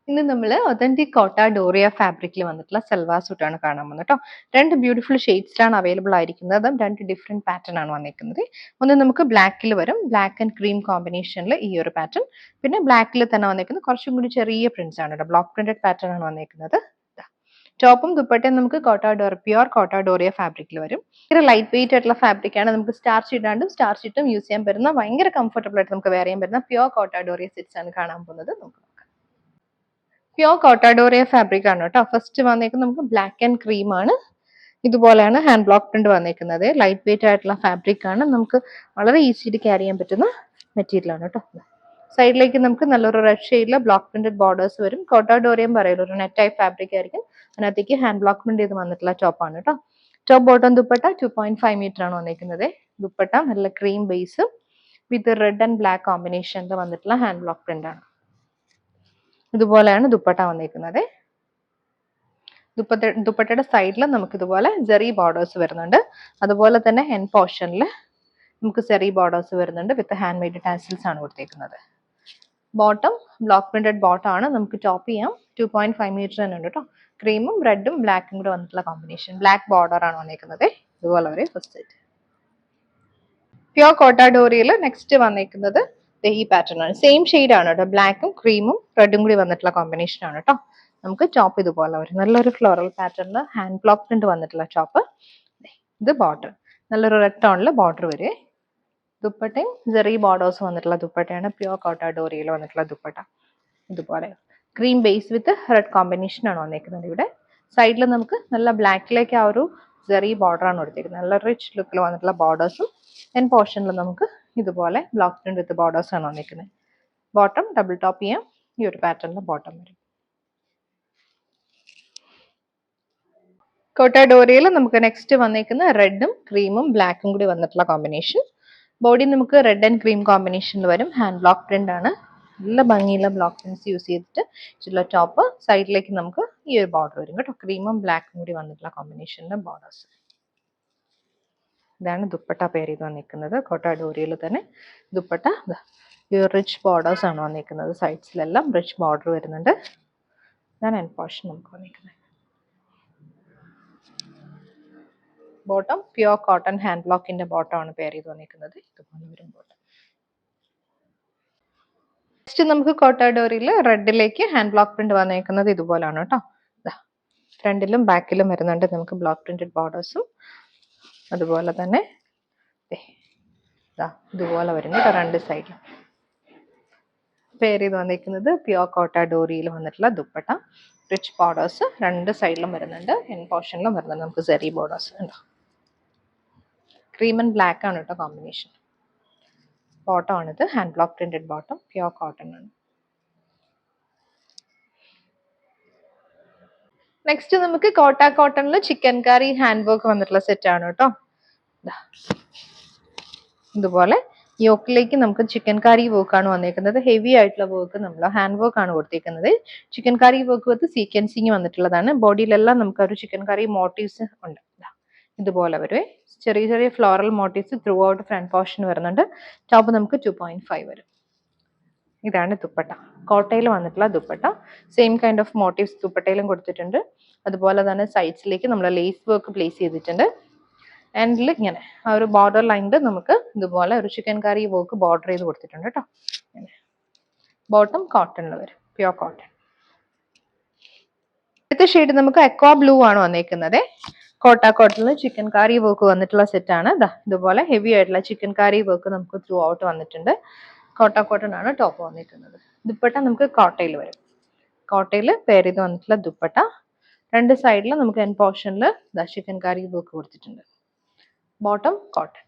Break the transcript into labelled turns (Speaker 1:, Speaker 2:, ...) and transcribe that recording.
Speaker 1: ഇന്ന് നമ്മൾ ഒതന്റിക് കോട്ട ഡോറിയ ഫാബ്രിക്കിൽ വന്നിട്ടുള്ള സൽവാർ സൂട്ടാണ് കാണാൻ പോകുന്നത് കേട്ടോ. രണ്ട് ബ്യൂട്ടിഫുൾ ഷെയ്ഡ്സിലാണ് അവൈലബിൾ ആയിരിക്കുന്നത്. അതും രണ്ട് ഡിഫറെന്റ് പാറ്റേൺ ആണ് വന്നിരിക്കുന്നത്. ഒന്ന് നമുക്ക് ബ്ലാക്കിൽ വരും, ബ്ലാക്ക് ആൻഡ് ക്രീം കോമ്പിനേഷനിൽ ഈ ഒരു പാറ്റേൺ. പിന്നെ ബ്ലാക്കിൽ തന്നെ വന്നിരിക്കുന്നത് കുറച്ചും കൂടി ചെറിയ പ്രിന്റ്സ് ആണ് കേട്ടോ. ബ്ലോക്ക് പ്രിന്റഡ് പാറ്റേൺ ആണ് വന്നിരിക്കുന്നത്. ടോപ്പും ദുപ്പട്ടയും നമുക്ക് പ്യുവർ കോട്ട ഡോറിയ ഫാബ്രിക്കിൽ വരും. ഭയങ്കര ലൈറ്റ് വെയിറ്റ് ആയിട്ടുള്ള ഫാബ്രിക് ആണ്. നമുക്ക് സ്റ്റാർച്ച് ഇടാണ്ടും സ്റ്റാർച്ച് ഇട്ടും യൂസ് ചെയ്യാൻ പറ്റുന്ന ഭയങ്കര കംഫർട്ടബിൾ ആയിട്ട് നമുക്ക് വെയർ ചെയ്യാൻ പറ്റുന്ന പ്യുവർ കോട്ട ഡോറിയ സെറ്റ്സ് ആണ് കാണാൻ പോകുന്നത്. നമുക്ക് പ്യുവർ കോട്ടാഡോറിയ ഫാബ്രിക് ആണ് കേട്ടോ. ഫസ്റ്റ് വന്നേക്കുന്നത് നമുക്ക് ബ്ലാക്ക് ആൻഡ് ക്രീം ആണ്. ഇതുപോലെയാണ് ഹാൻഡ് ബ്ലോക്ക് പ്രിന്റ് വന്നേക്കുന്നത്. ലൈറ്റ് വെയിറ്റ് ആയിട്ടുള്ള ഫാബ്രിക് ആണ്. നമുക്ക് വളരെ ഈസിയായിട്ട് ക്യാരി ചെയ്യാൻ പറ്റുന്ന മെറ്റീരിയൽ ആണ് കേട്ടോ. സൈഡിലേക്ക് നമുക്ക് നല്ലൊരു റെഡ് ഷെയ്ഡിലെ ബ്ലോക്ക് പ്രിന്റഡ് ബോർഡേഴ്സ് വരും. കോട്ടാഡോറിയം പറയുന്നത് ഒരു നെറ്റ് ടൈപ്പ് ഫാബ്രിക് ആയിരിക്കും. അതിനകത്തേക്ക് ഹാൻഡ് ബ്ലോക്ക് പ്രിന്റ് ചെയ്ത് വന്നിട്ടുള്ള ടോപ്പാണ് കേട്ടോ. ടോപ്പ് ബോട്ടം ദുപ്പട്ട 2.5 മീറ്റർ ആണ് വന്നേക്കുന്നത്. ദുപ്പട്ട നല്ല cream base with red and black കോമ്പിനേഷനിൽ വന്നിട്ടുള്ള ഹാൻഡ് ബ്ലോക്ക് പ്രിന്റ് ആണ്. ഇതുപോലെയാണ് ദുപ്പട്ട വന്നിരിക്കുന്നത്. ദുപ്പട്ടയുടെ സൈഡിൽ നമുക്ക് ഇതുപോലെ ജെറി ബോർഡേഴ്സ് വരുന്നുണ്ട്. അതുപോലെ തന്നെ എൻ പോർഷനിൽ നമുക്ക് ജെറി ബോർഡേഴ്സ് വരുന്നുണ്ട്. വിത്ത് ഹാൻഡ് മെയ്ഡ് ടാസിൽസ് ആണ് കൊടുത്തേക്കുന്നത്. ബോട്ടം ബ്ലോക്ക് പ്രിന്റഡ് ബോട്ടം ആണ്. നമുക്ക് ടോപ്പ് ചെയ്യാം. 2.5 മീറ്റർ തന്നെ ഉണ്ട് കേട്ടോ. ക്രീമും റെഡും ബ്ലാക്കും കൂടെ വന്നിട്ടുള്ള കോമ്പിനേഷൻ. ബ്ലാക്ക് ബോർഡർ ആണ് വന്നിരിക്കുന്നത്. ഇതുപോലെ ഒരു ഫസ്റ്റ് സെറ്റ്. പ്യുവർ കോട്ടാഡോറിയിൽ നെക്സ്റ്റ് വന്നിരിക്കുന്നത് ഈ പാറ്റേൺ ആണ്. സെയിം ഷെയ്ഡ് ആണ് കേട്ടോ. ബ്ലാക്കും ക്രീമും റെഡും കൂടി വന്നിട്ടുള്ള കോമ്പിനേഷൻ ആണ് കേട്ടോ. നമുക്ക് ടോപ്പ് ഇതുപോലെ വരും. നല്ലൊരു ഫ്ലോറൽ പാറ്റേണിൽ ഹാൻഡ് ബ്ലോക്ക് പ്രിന്റ് വന്നിട്ടുള്ള ടോപ്പ്. ഇത് ബോർഡർ നല്ലൊരു റെഡ് ടോണിൽ ബോർഡർ വരെ. ദുപ്പട്ടയും ജെറി ബോർഡേഴ്സ് വന്നിട്ടുള്ള ദുപ്പട്ടയാണ് പ്യുവർ കോട്ടാഡോറിയിൽ വന്നിട്ടുള്ള ദുപ്പട്ട. ഇതുപോലെ cream base with red combination ആണ് വന്നിരിക്കുന്നത്. ഇവിടെ സൈഡിൽ നമുക്ക് നല്ല ബ്ലാക്കിലേക്ക് ആ ഒരു ജെറി ബോർഡർ ആണ് കൊടുത്തിരിക്കുന്നത്. നല്ല റിച്ച് ലുക്കിൽ വന്നിട്ടുള്ള ബോർഡേഴ്സും എൻ പോർഷനിൽ നമുക്ക് ഇതുപോലെ ബ്ലോക്ക് പ്രിന്റ് വിത്ത് ബോർഡേഴ്സ് ആണ് വന്നിരിക്കുന്നത്. ബോട്ടം ഡബിൾ ടോപ്പ് ചെയ്യാം. ഈ ഒരു പാറ്റേണിൽ ബോട്ടം വരും. കോട്ടാഡോറിയിൽ നമുക്ക് നെക്സ്റ്റ് വന്നിരിക്കുന്ന റെഡും ക്രീമും ബ്ലാക്കും കൂടി വന്നിട്ടുള്ള കോമ്പിനേഷൻ. ബോഡി നമുക്ക് റെഡ് ആൻഡ് ക്രീം കോമ്പിനേഷനിൽ വരും. ഹാൻഡ് ബ്ലോക്ക് പ്രിന്റ് ആണ്. നല്ല ഭംഗിയുള്ള ബ്ലോക്ക് പ്രിന്റ്സ് യൂസ് ചെയ്തിട്ട് ഉള്ള ടോപ്പ്. സൈഡിലേക്ക് നമുക്ക് ഈ ഒരു ബോർഡർ വരും കേട്ടോ. ക്രീമും ബ്ലാക്കും കൂടി വന്നിട്ടുള്ള കോമ്പിനേഷനിലെ ബോർഡേഴ്സ്. ഇതാണ് ദുപ്പട്ട പെയർ ചെയ്ത് വന്നിരിക്കുന്നത്. കോട്ടാഡോറിയിൽ തന്നെ ദുപ്പട്ട ഈ റിച്ച് ബോർഡേഴ്സ് ആണ് വന്നിരിക്കുന്നത്. സൈഡ്സിലെല്ലാം റിച്ച് ബോർഡർ വരുന്നുണ്ട്. ഇതാണ് എൻ പോർഷൻ നമുക്ക് വന്നിരിക്കുന്നത്. ബോട്ടം പ്യുവർ കോട്ടൺ ഹാൻഡ് ബ്ലോക്കിന്റെ ബോട്ടം ആണ് പെയർ ചെയ്ത് വന്നിരിക്കുന്നത്. ഇതുപോലെ വരും ബോട്ടം. നെക്സ്റ്റ് നമുക്ക് കോട്ടാഡോറിയിൽ റെഡിലേക്ക് ഹാൻഡ് ബ്ലോക്ക് പ്രിന്റ് വന്നിരിക്കുന്നത് ഇതുപോലാണ് കേട്ടോ. ഫ്രണ്ടിലും ബാക്കിലും വരുന്നുണ്ട് നമുക്ക് ബ്ലോക്ക് പ്രിന്റഡ് ബോർഡേഴ്സും. അതുപോലെ തന്നെ ഇതുപോലെ വരും കേട്ടോ. രണ്ട് സൈഡിലും പെയർ ചെയ്ത് വന്നിരിക്കുന്നത് പ്യുവർ കോട്ടാഡോറിയിൽ വന്നിട്ടുള്ള ദുപ്പട്ട. റിച്ച് ബോർഡേഴ്സ് രണ്ട് സൈഡിലും വരുന്നുണ്ട്. എൻ പോർഷനിലും വരുന്നുണ്ട് നമുക്ക് ജെറി ബോർഡേഴ്സ് ഉണ്ടോ. ക്രീം ആൻഡ് ബ്ലാക്ക് ആണ് കേട്ടോ കോമ്പിനേഷൻ. ബോട്ടം ആണിത്. Hand block printed bottom. Pure cotton ആണ്. നെക്സ്റ്റ് നമുക്ക് കോട്ടണിൽ ചിക്കൻ കറി ഹാൻഡ് വർക്ക് വന്നിട്ടുള്ള സെറ്റ് ആണ് കേട്ടോ. ഇതുപോലെ യോക്കിലേക്ക് നമുക്ക് ചിക്കൻ കറി വർക്ക് ആണ് വന്നിരിക്കുന്നത്. ഹെവി ആയിട്ടുള്ള വർക്ക് നമ്മൾ ഹാൻഡ് വർക്ക് ആണ് കൊടുത്തിരിക്കുന്നത്. Chicken curry work with sequencing വന്നിട്ടുള്ളതാണ്. ബോഡിയിലെല്ലാം നമുക്ക് ഒരു ചിക്കൻ കറി മോട്ടീവ്സ് ഉണ്ട്. ഇതുപോലെ വരുവേ. ചെറിയ ചെറിയ floral motifs throughout front portion വരുന്നുണ്ട്. ടോപ്പ് നമുക്ക് 2.5 വരും. ഇതാണ് ദുപ്പട്ട. കോട്ടയിൽ വന്നിട്ടുള്ള dupatta. Same kind of motifs ദുപ്പട്ടയിലും കൊടുത്തിട്ടുണ്ട്. അതുപോലെ തന്നെ സൈഡ്സിലേക്ക് നമ്മൾ ലേസ് വർക്ക് പ്ലേസ് ചെയ്തിട്ടുണ്ട്. ആൻഡിൽ ഇങ്ങനെ ആ ഒരു ബോർഡർ ലൈനിൽ നമുക്ക് ഇതുപോലെ ഒരു ചിക്കൻ കറി വർക്ക് ബോർഡർ ചെയ്ത് കൊടുത്തിട്ടുണ്ട് കേട്ടോ. ബോട്ടം കോട്ടണിൽ വരും. Pure cotton. അടുത്ത ഷെയ്ഡ് നമുക്ക് അക്വാ ബ്ലൂ ആണ് വന്നിരിക്കുന്നത്. കോട്ടണിൽ ചിക്കൻ കറി വർക്ക് വന്നിട്ടുള്ള സെറ്റ് ആണ്. ഇതുപോലെ ഹെവി ആയിട്ടുള്ള ചിക്കൻ കറി വർക്ക് നമുക്ക് ത്രൂ ഔട്ട് വന്നിട്ടുണ്ട്. കോട്ടൺ ആണ് ടോപ്പ് വന്നിരിക്കുന്നത്. ദുപ്പട്ട നമുക്ക് കോട്ടയിൽ വരും. കോട്ടയിൽ പെയർ ചെയ്ത് വന്നിട്ടുള്ള ദുപ്പട്ട. രണ്ട് സൈഡിൽ നമുക്ക് എൻ പോർഷനിൽ ചിക്കൻ കറി വർക്ക് കൊടുത്തിട്ടുണ്ട്. Bottom cotton.